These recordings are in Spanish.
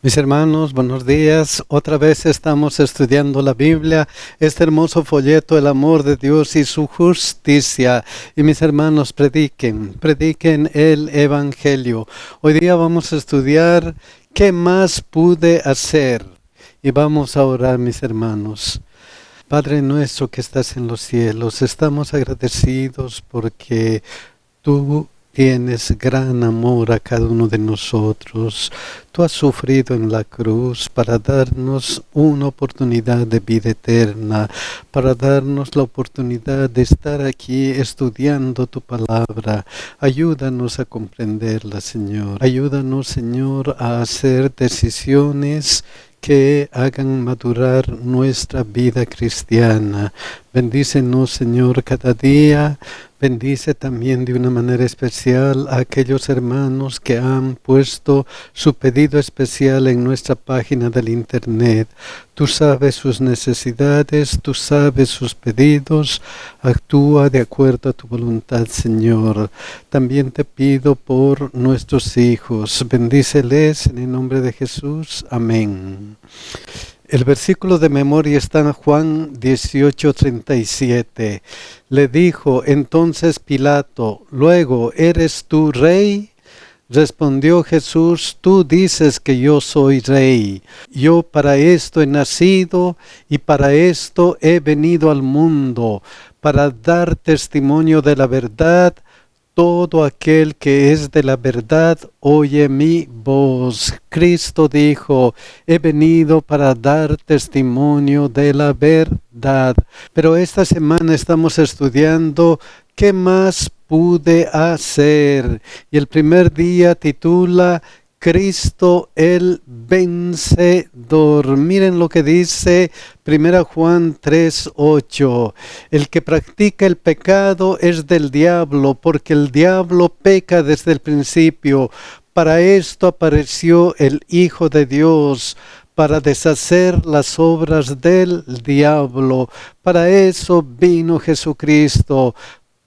Mis hermanos, buenos días. Otra vez estamos estudiando la Biblia, este hermoso folleto, el amor de Dios y su justicia. Y mis hermanos, prediquen el Evangelio. Hoy día vamos a estudiar qué más pude hacer. Y vamos a orar, mis hermanos. Padre nuestro que estás en los cielos, estamos agradecidos porque tú tienes gran amor a cada uno de nosotros. Tú has sufrido en la cruz para darnos una oportunidad de vida eterna, para darnos la oportunidad de estar aquí estudiando tu palabra. Ayúdanos a comprenderla, Señor. Ayúdanos, Señor, a hacer decisiones que hagan madurar nuestra vida cristiana. Bendícenos, Señor, cada día. Bendice también de una manera especial a aquellos hermanos que han puesto su pedido especial en nuestra página del internet. Tú sabes sus necesidades, tú sabes sus pedidos. Actúa de acuerdo a tu voluntad, Señor. También te pido por nuestros hijos. Bendíceles en el nombre de Jesús. Amén. El versículo de memoria está en Juan 18:37. Le dijo entonces Pilato: ¿Luego eres tú rey? Respondió Jesús: tú dices que yo soy rey. Yo para esto he nacido y para esto he venido al mundo, para dar testimonio de la verdad. Todo aquel que es de la verdad oye mi voz. Cristo dijo: he venido para dar testimonio de la verdad. Pero esta semana estamos estudiando ¿qué más pude hacer? Y el primer día titula Cristo el vencedor. Miren lo que dice 1 Juan 3:8. El que practica el pecado es del diablo, porque el diablo peca desde el principio. Para esto apareció el Hijo de Dios, para deshacer las obras del diablo. Para eso vino Jesucristo,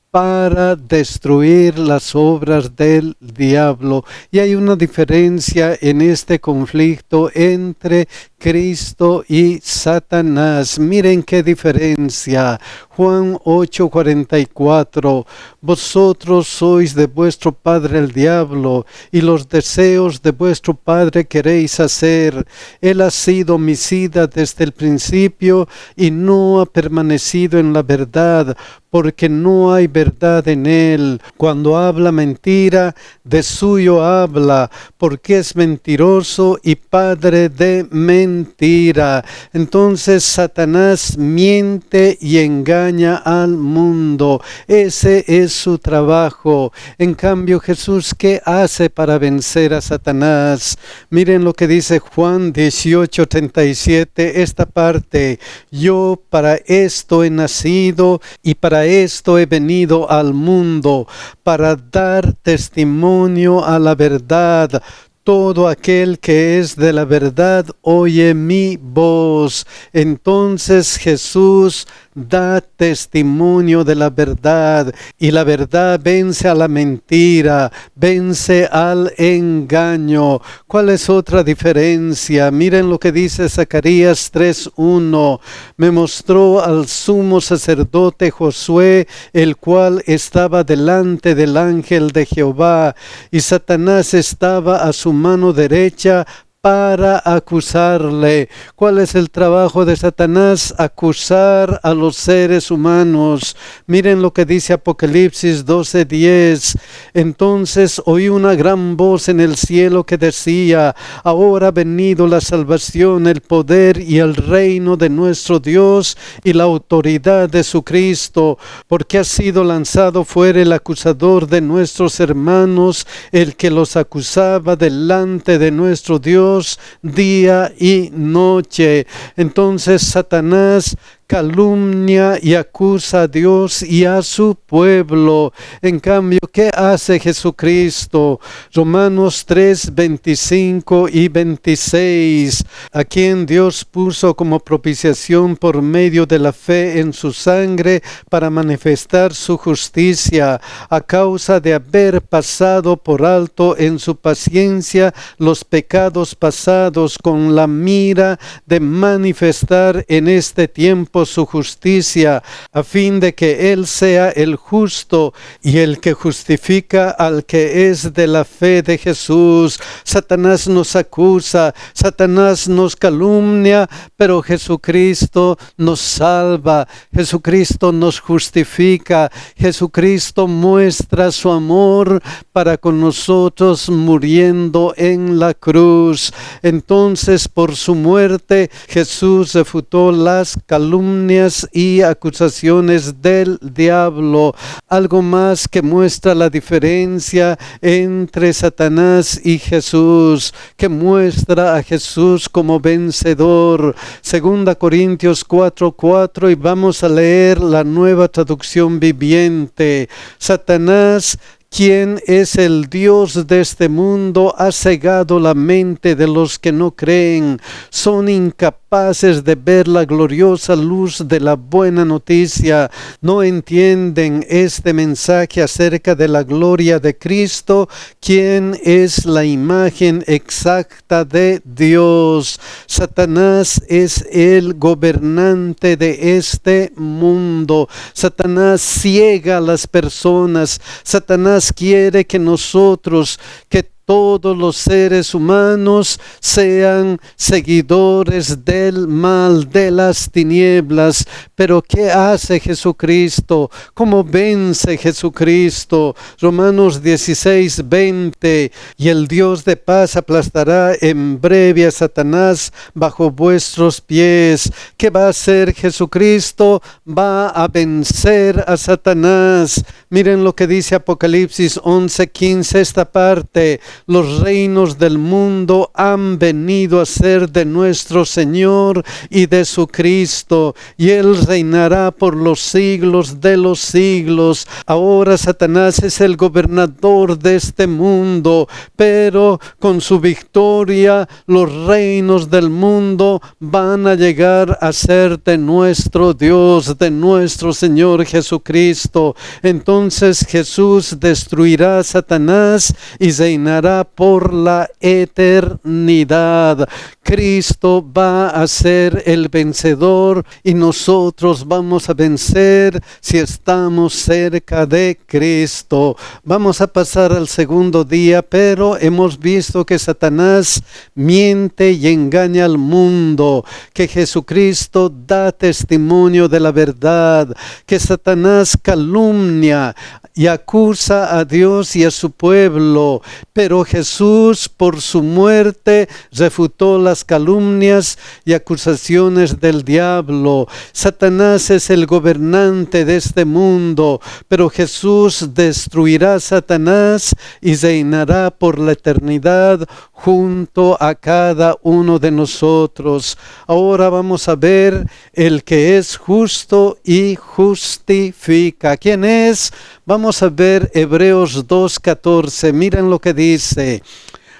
para destruir las obras del diablo. Y hay una diferencia en este conflicto entre Cristo y Satanás. Miren qué diferencia. Juan 8:44. Vosotros sois de vuestro padre el diablo, y los deseos de vuestro padre queréis hacer. Él ha sido homicida desde el principio y no ha permanecido en la verdad, porque no hay verdad en él. Cuando habla mentira, de suyo habla, porque es mentiroso y padre de mentira. Entonces Satanás miente y engaña al mundo. Ese es su trabajo. En cambio, Jesús, ¿qué hace para vencer a Satanás? Miren lo que dice Juan 18:37, esta parte. Yo para esto he nacido y para esto he venido al mundo, para dar testimonio a la verdad. Todo aquel que es de la verdad oye mi voz. Entonces Jesús da testimonio de la verdad, y la verdad vence a la mentira, vence al engaño. ¿Cuál es otra diferencia? Miren lo que dice Zacarías 3:1. Me mostró al sumo sacerdote Josué, el cual estaba delante del ángel de Jehová, y Satanás estaba a su mano derecha para acusarle. ¿Cuál es el trabajo de Satanás? Acusar a los seres humanos. Miren lo que dice Apocalipsis 12:10. Entonces oí una gran voz en el cielo que decía: ahora ha venido la salvación, el poder y el reino de nuestro Dios y la autoridad de su Cristo, porque ha sido lanzado fuera el acusador de nuestros hermanos, el que los acusaba delante de nuestro Dios día y noche. Entonces Satanás calumnia y acusa a Dios y a su pueblo. En cambio, ¿qué hace Jesucristo? Romanos 3, 25 y 26, a quien Dios puso como propiciación por medio de la fe en su sangre para manifestar su justicia, a causa de haber pasado por alto en su paciencia los pecados pasados, con la mira de manifestar en este tiempo su justicia, a fin de que Él sea el justo y el que justifica al que es de la fe de Jesús. Satanás nos acusa, Satanás nos calumnia, pero Jesucristo nos salva, Jesucristo nos justifica, Jesucristo muestra su amor para con nosotros muriendo en la cruz. Entonces, por su muerte, Jesús refutó las calumnias y acusaciones del diablo. Algo más que muestra la diferencia entre Satanás y Jesús, que muestra a Jesús como vencedor. 2 Corintios 4:4, y vamos a leer la Nueva Traducción Viviente. Satanás, quien es el Dios de este mundo, ha cegado la mente de los que no creen. Son incapaces de ver la gloriosa luz de la buena noticia. No entienden este mensaje acerca de la gloria de Cristo, quien es la imagen exacta de Dios. Satanás es el gobernante de este mundo. Satanás ciega a las personas. Satanás quiere que nosotros, que todos los seres humanos sean seguidores del mal, de las tinieblas. Pero ¿qué hace Jesucristo? ¿Cómo vence Jesucristo? Romanos 16:20, y el Dios de paz aplastará en breve a Satanás bajo vuestros pies. ¿Qué va a hacer Jesucristo? Va a vencer a Satanás. Miren lo que dice Apocalipsis 11:15, esta parte. Los reinos del mundo han venido a ser de nuestro Señor y de su Cristo, y Él reinará por los siglos de los siglos. Ahora Satanás es el gobernador de este mundo, pero con su victoria los reinos del mundo van a llegar a ser de nuestro Dios, de nuestro Señor Jesucristo. Entonces Jesús destruirá a Satanás y reinará por la eternidad. Cristo va a ser el vencedor y nosotros vamos a vencer si estamos cerca de Cristo. Vamos a pasar al segundo día, pero hemos visto que Satanás miente y engaña al mundo, que Jesucristo da testimonio de la verdad, que Satanás calumnia y acusa a Dios y a su pueblo, pero Jesús por su muerte refutó las calumnias y acusaciones del diablo. Satanás es el gobernante de este mundo, pero Jesús destruirá a Satanás y reinará por la eternidad junto a cada uno de nosotros. Ahora vamos a ver el que es justo y justifica. ¿Quién es? Vamos a ver Hebreos 2:14. Miren lo que dice.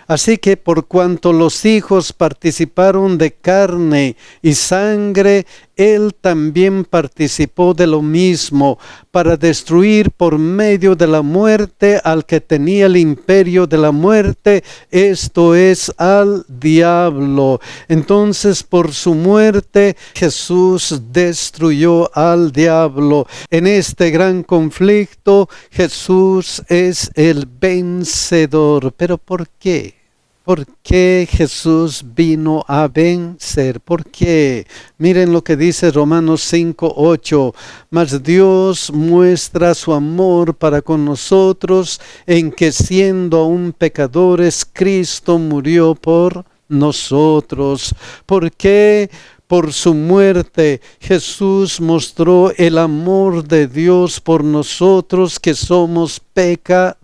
Así que por cuanto los hijos participaron de carne y sangre, Él también participó de lo mismo, para destruir por medio de la muerte al que tenía el imperio de la muerte, esto es, al diablo. Entonces, por su muerte, Jesús destruyó al diablo. En este gran conflicto, Jesús es el vencedor. ¿Pero por qué? ¿Por qué Jesús vino a vencer? ¿Por qué? Miren lo que dice Romanos 5:8. Mas Dios muestra su amor para con nosotros en que siendo aún pecadores, Cristo murió por nosotros. ¿Por qué? Por su muerte, Jesús mostró el amor de Dios por nosotros que somos pecadores.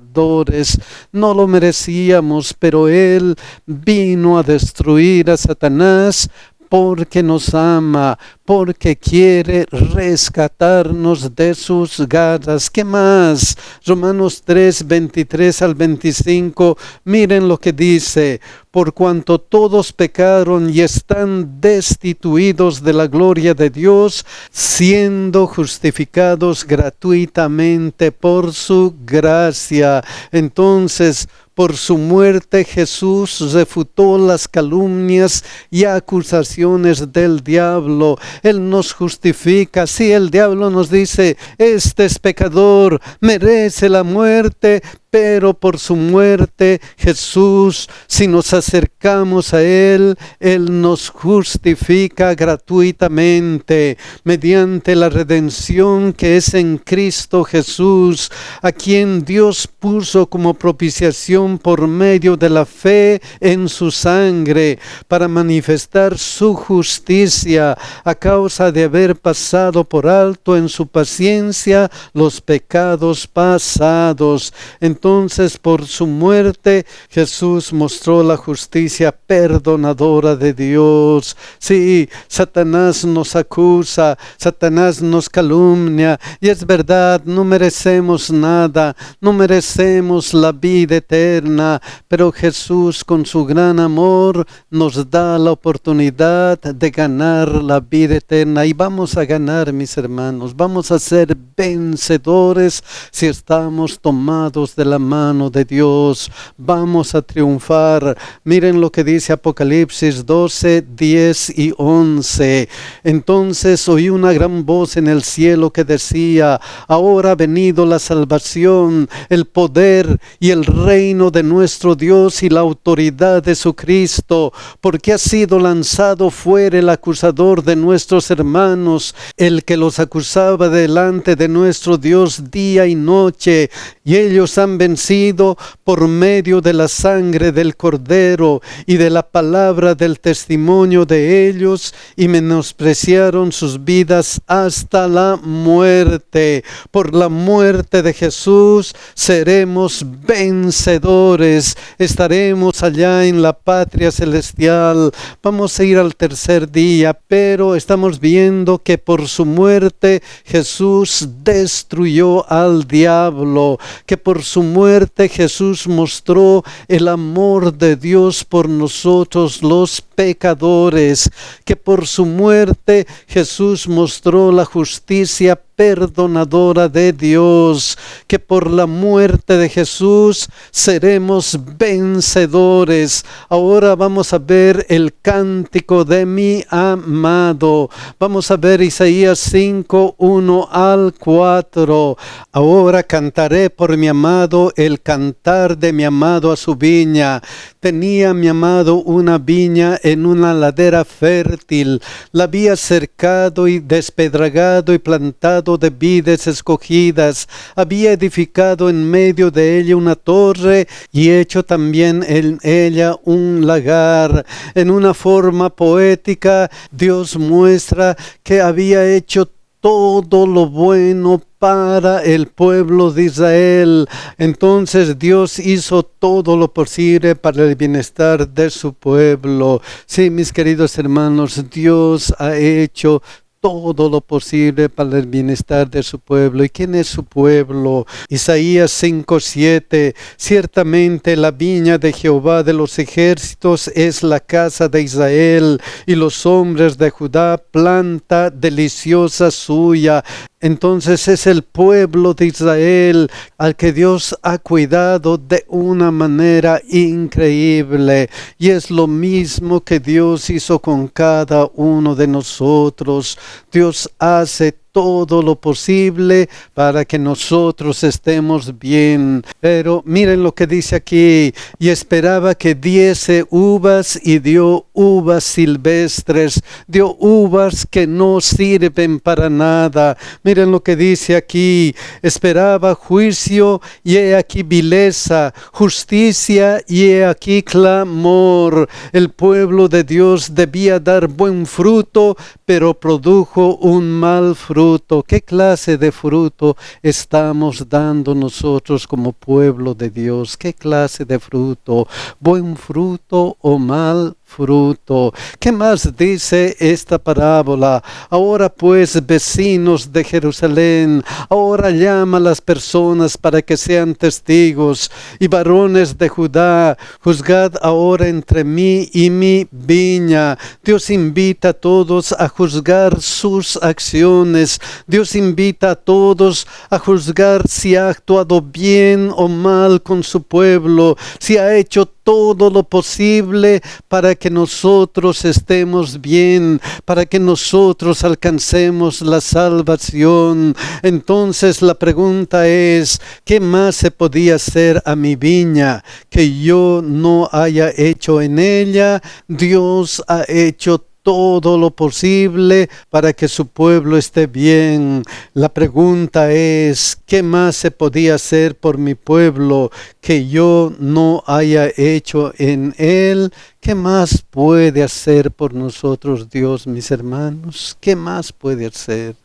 No lo merecíamos, pero Él vino a destruir a Satanás porque nos ama, porque quiere rescatarnos de sus garras. ¿Qué más? Romanos 3, 23 al 25, miren lo que dice: por cuanto todos pecaron y están destituidos de la gloria de Dios, siendo justificados gratuitamente por su gracia. Entonces, por su muerte Jesús refutó las calumnias y acusaciones del diablo. Él nos justifica. Si el diablo nos dice, este es pecador, merece la muerte, pero por su muerte Jesús, si nos acercamos a Él, Él nos justifica gratuitamente mediante la redención que es en Cristo Jesús, a quien Dios puso como propiciación por medio de la fe en su sangre, para manifestar su justicia a causa de haber pasado por alto en su paciencia los pecados pasados. Entonces, por su muerte, Jesús mostró la justicia perdonadora de Dios. Sí, Satanás nos acusa, Satanás nos calumnia, y es verdad, no merecemos nada, no merecemos la vida eterna, pero Jesús, con su gran amor, nos da la oportunidad de ganar la vida eterna. Y vamos a ganar, mis hermanos, vamos a ser vencedores si estamos tomados de la mano de Dios. Vamos a triunfar. Miren lo que dice Apocalipsis 12, 10 y 11. Entonces oí una gran voz en el cielo que decía: ahora ha venido la salvación, el poder y el reino de nuestro Dios y la autoridad de su Cristo, porque ha sido lanzado fuera el acusador de nuestros hermanos, el que los acusaba delante de nuestro Dios día y noche, y ellos han vencido por medio de la sangre del Cordero y de la palabra del testimonio de ellos, y menospreciaron sus vidas hasta la muerte. Por la muerte de Jesús seremos vencedores, estaremos allá en la patria celestial. Vamos a ir al tercer día, pero estamos viendo que por su muerte Jesús destruyó al diablo, que por su muerte Jesús mostró el amor de Dios por nosotros los pecadores, que por su muerte Jesús mostró la justicia perdonadora de Dios, que por la muerte de Jesús seremos vencedores. Ahora vamos a ver el cántico de mi amado. Vamos a ver Isaías 5, 1 al 4. Ahora cantaré por mi amado el cantar de mi amado a su viña. Tenía mi amado una viña en una ladera fértil, la había cercado y despedragado y plantado de vides escogidas, había edificado en medio de ella una torre y hecho también en ella un lagar. En una forma poética, Dios muestra que había hecho todo lo bueno para el pueblo de Israel. Entonces Dios hizo todo lo posible para el bienestar de su pueblo. Sí, mis queridos hermanos, Dios ha hecho todo lo posible para el bienestar de su pueblo. ¿Y quién es su pueblo? Isaías 5:7. Ciertamente la viña de Jehová de los ejércitos es la casa de Israel, y los hombres de Judá planta deliciosa suya. Entonces es el pueblo de Israel al que Dios ha cuidado de una manera increíble. Y es lo mismo que Dios hizo con cada uno de nosotros. Dios hace todo lo posible para que nosotros estemos bien. Pero miren lo que dice aquí: y esperaba que diese uvas, y dio uvas silvestres, dio uvas que no sirven para nada. Miren lo que dice aquí: esperaba juicio, y he aquí vileza, justicia, y he aquí clamor. El pueblo de Dios debía dar buen fruto, pero produjo un mal fruto. ¿Qué clase de fruto estamos dando nosotros como pueblo de Dios? ¿Qué clase de fruto? ¿Buen fruto o mal fruto. ¿Qué más dice esta parábola? Ahora pues, vecinos de Jerusalén, ahora llama a las personas para que sean testigos, y varones de Judá, juzgad ahora entre mí y mi viña. Dios invita a todos a juzgar sus acciones. Dios invita a todos a juzgar si ha actuado bien o mal con su pueblo, si ha hecho todo lo posible para que nosotros estemos bien, para que nosotros alcancemos la salvación. Entonces la pregunta es, ¿qué más se podía hacer a mi viña que yo no haya hecho en ella? Dios ha hecho todo lo posible para que su pueblo esté bien. La pregunta es, ¿qué más se podía hacer por mi pueblo que yo no haya hecho en él? ¿Qué más puede hacer por nosotros Dios, mis hermanos? ¿Qué más puede hacer?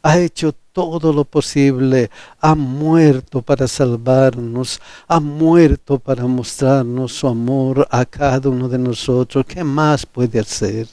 Ha hecho todo lo posible, ha muerto para salvarnos, ha muerto para mostrarnos su amor a cada uno de nosotros. ¿Qué más puede hacer?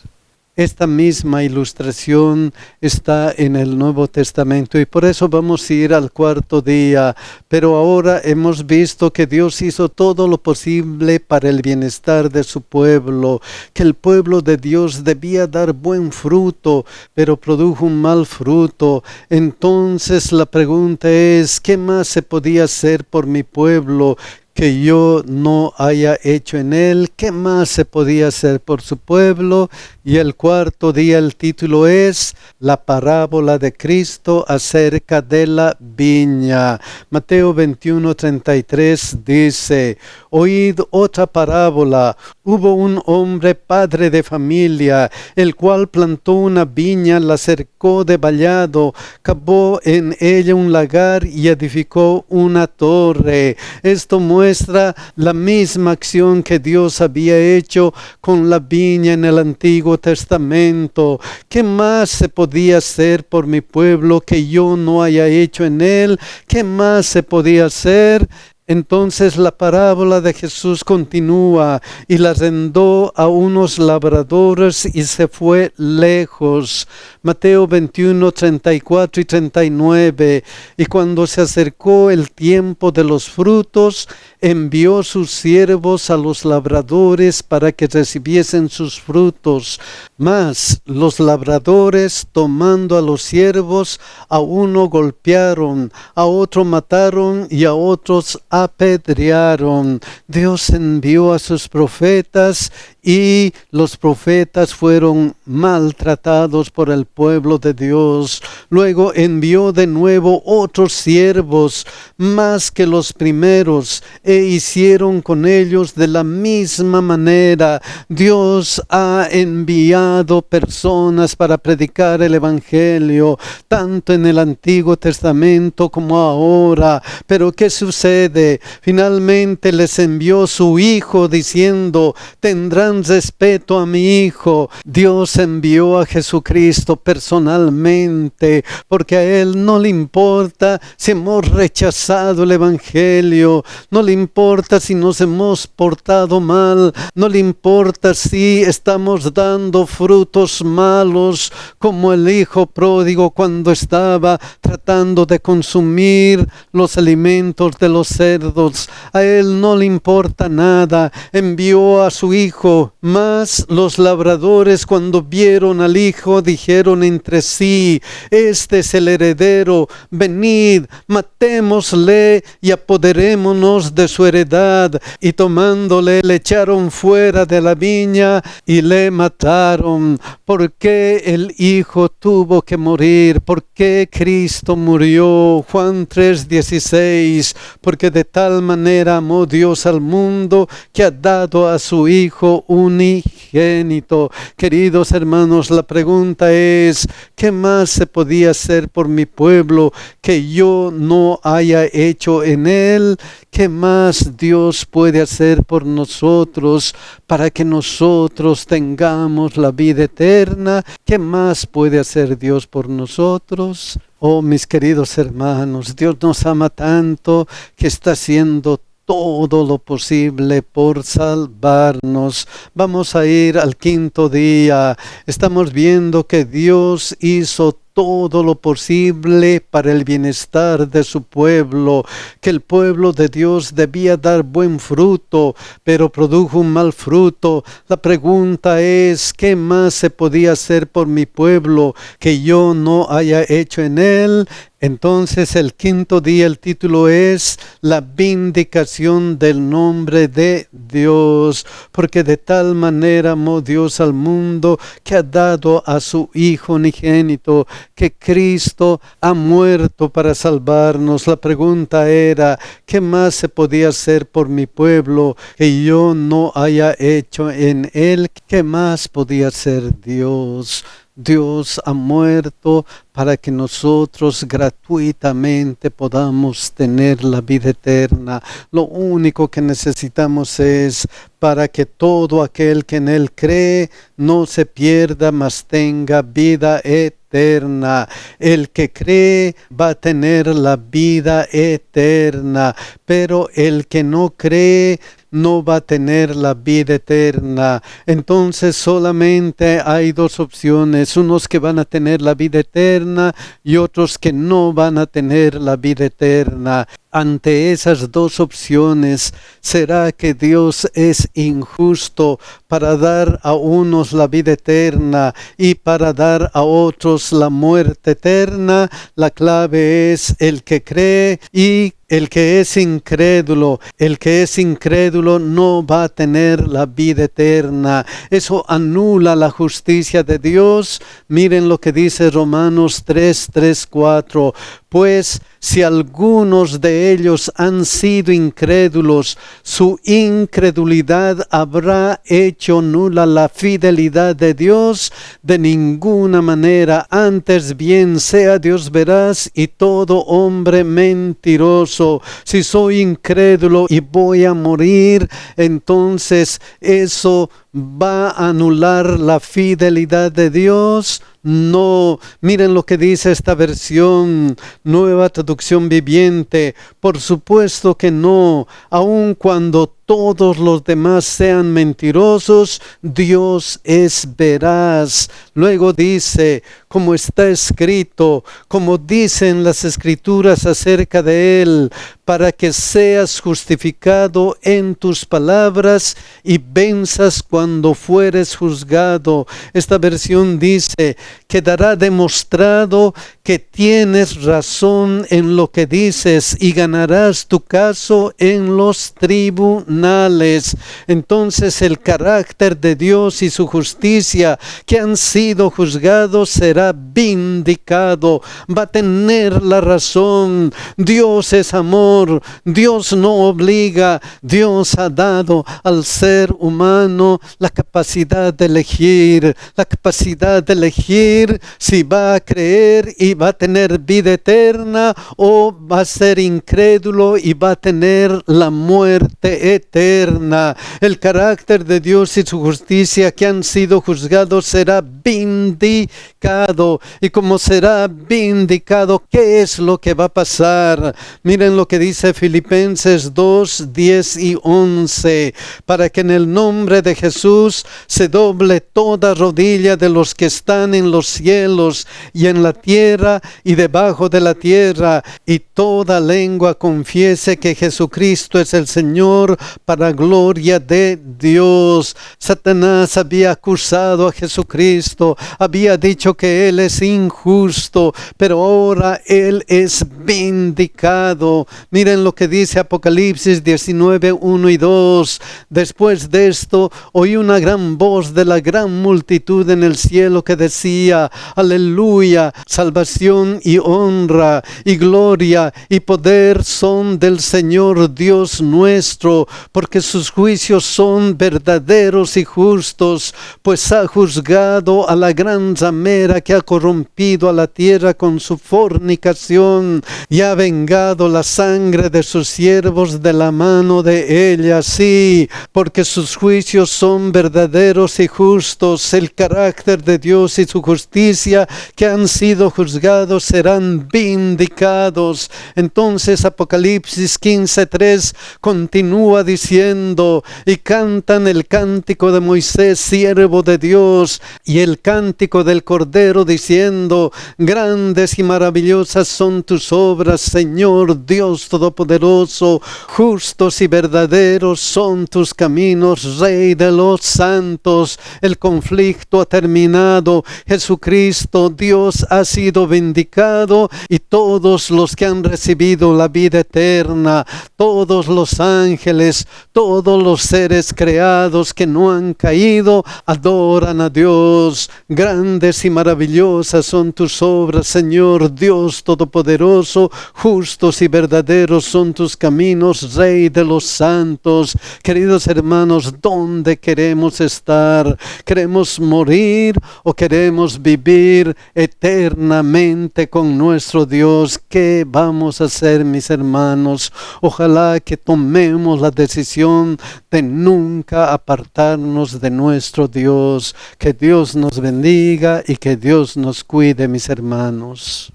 Esta misma ilustración está en el Nuevo Testamento y por eso vamos a ir al cuarto día. Pero ahora hemos visto que Dios hizo todo lo posible para el bienestar de su pueblo, que el pueblo de Dios debía dar buen fruto, pero produjo un mal fruto. Entonces la pregunta es, ¿qué más se podía hacer por mi pueblo que yo no haya hecho en él? ¿Qué más se podía hacer por su pueblo? Y el cuarto día el título es la parábola de Cristo acerca de la viña. Mateo 21:33 dice, oíd otra parábola. Hubo un hombre padre de familia, el cual plantó una viña, la cercó de vallado, cavó en ella un lagar y edificó una torre. Esto muestra la misma acción que Dios había hecho con la viña en el Antiguo Testamento. ¿Qué más se podía hacer por mi pueblo que yo no haya hecho en él? ¿Qué más se podía hacer? Entonces la parábola de Jesús continúa y la arrendó a unos labradores y se fue lejos. Mateo 21:34 y 39. Y cuando se acercó el tiempo de los frutos, envió sus siervos a los labradores para que recibiesen sus frutos. Mas los labradores, tomando a los siervos, a uno golpearon, a otro mataron y a otros apedrearon. Dios envió a sus profetas y los profetas fueron maltratados por el pueblo de Dios. Luego envió de nuevo otros siervos, más que los primeros, e hicieron con ellos de la misma manera. Dios ha enviado personas para predicar el Evangelio, tanto en el Antiguo Testamento como ahora. Pero ¿qué sucede? Finalmente les envió su Hijo diciendo, tendrán respeto a mi Hijo. Dios envió a Jesucristo personalmente, porque a Él no le importa si hemos rechazado el Evangelio, no le importa si nos hemos portado mal, no le importa si estamos dando frutos malos, como el hijo pródigo cuando estaba tratando de consumir los alimentos de los cerdos. A Él no le importa nada. Envió a su Hijo. Mas los labradores, cuando vieron al Hijo, dijeron entre sí, este es el heredero, venid, matémosle y apoderémonos de su heredad. Y tomándole, le echaron fuera de la viña y le mataron. ¿Por qué el Hijo tuvo que morir? ¿Por qué Cristo murió? Juan 3:16, porque de tal manera amó Dios al mundo que ha dado a su Hijo unigénito. Queridos hermanos, la pregunta es, ¿qué más se podía hacer por mi pueblo que yo no haya hecho en él? ¿Qué más Dios puede hacer por nosotros para que nosotros tengamos la vida eterna? ¿Qué más puede hacer Dios por nosotros? Oh, mis queridos hermanos, Dios nos ama tanto que está haciendo todo lo posible por salvarnos. Vamos a ir al quinto día. Estamos viendo que Dios hizo todo lo posible para el bienestar de su pueblo, que el pueblo de Dios debía dar buen fruto, pero produjo un mal fruto. La pregunta es, ¿qué más se podía hacer por mi pueblo que yo no haya hecho en él? Entonces el quinto día, el título es la vindicación del nombre de Dios, porque de tal manera amó Dios al mundo que ha dado a su Hijo unigénito, que Cristo ha muerto para salvarnos. La pregunta era, ¿qué más se podía hacer por mi pueblo que yo no haya hecho en él? ¿Qué más podía hacer Dios? Dios ha muerto para que nosotros gratuitamente podamos tener la vida eterna. Lo único que necesitamos es para que todo aquel que en él cree no se pierda, mas tenga vida eterna. El que cree va a tener la vida eterna, pero el que no cree no va a tener la vida eterna. Entonces solamente hay dos opciones, unos que van a tener la vida eterna y otros que no van a tener la vida eterna. Ante esas dos opciones, ¿será que Dios es injusto para dar a unos la vida eterna y para dar a otros la muerte eterna? La clave es el que cree y el que es incrédulo. El que es incrédulo no va a tener la vida eterna. Eso anula la justicia de Dios. Miren lo que dice Romanos 3:4. Pues si algunos de ellos han sido incrédulos, su incredulidad habrá hecho nula la fidelidad de Dios. De ninguna manera, antes bien sea Dios veraz y todo hombre mentiroso. Si soy incrédulo y voy a morir, entonces eso va a anular la fidelidad de Dios. No, miren lo que dice esta versión, Nueva Traducción Viviente. Por supuesto que no, aun cuando todos los demás sean mentirosos, Dios es veraz. Luego dice, como está escrito, como dicen las Escrituras acerca de él, para que seas justificado en tus palabras y venzas cuando fueres juzgado. Esta versión dice, quedará demostrado que tienes razón en lo que dices y ganarás tu caso en los tribunales. Entonces el carácter de Dios y su justicia que han sido juzgados será vindicado. Va a tener la razón. Dios es amor. Dios no obliga. Dios ha dado al ser humano la capacidad de elegir. La capacidad de elegir si va a creer y va a tener vida eterna o va a ser incrédulo y va a tener la muerte eterna. El carácter de Dios y su justicia que han sido juzgados será vindicado. Y como será vindicado, ¿qué es lo que va a pasar? Miren lo que dice Filipenses 2:10 y 11. Para que en el nombre de Jesús se doble toda rodilla de los que están en los cielos y en la tierra y debajo de la tierra, y toda lengua confiese que Jesucristo es el Señor, para gloria de Dios. Satanás había acusado a Jesucristo, había dicho que Él es injusto, pero ahora Él es vindicado. Miren lo que dice Apocalipsis 19:1 y 2. Después de esto, oí una gran voz de la gran multitud en el cielo que decía, aleluya, salvación y honra y gloria y poder son del Señor Dios nuestro, porque sus juicios son verdaderos y justos, pues ha juzgado a la gran ramera que ha corrompido a la tierra con su fornicación y ha vengado la sangre de sus siervos de la mano de ella. Sí, porque sus juicios son verdaderos y justos. El carácter de Dios y su justicia justicia que han sido juzgados serán vindicados. Entonces Apocalipsis 15:3 continúa diciendo: y cantan el cántico de Moisés, siervo de Dios, y el cántico del Cordero, diciendo: grandes y maravillosas son tus obras, Señor Dios Todopoderoso, justos y verdaderos son tus caminos, Rey de los santos. El conflicto ha terminado, Jesucristo Dios ha sido vindicado, y todos los que han recibido la vida eterna, todos los ángeles, todos los seres creados que no han caído, adoran a Dios. Grandes y maravillosas son tus obras, Señor Dios Todopoderoso, justos y verdaderos son tus caminos, Rey de los santos. Queridos hermanos, ¿dónde queremos estar? ¿Queremos morir o queremos vivir eternamente con nuestro Dios? ¿Qué vamos a hacer, mis hermanos? Ojalá que tomemos la decisión de nunca apartarnos de nuestro Dios. Que Dios nos bendiga y que Dios nos cuide, mis hermanos.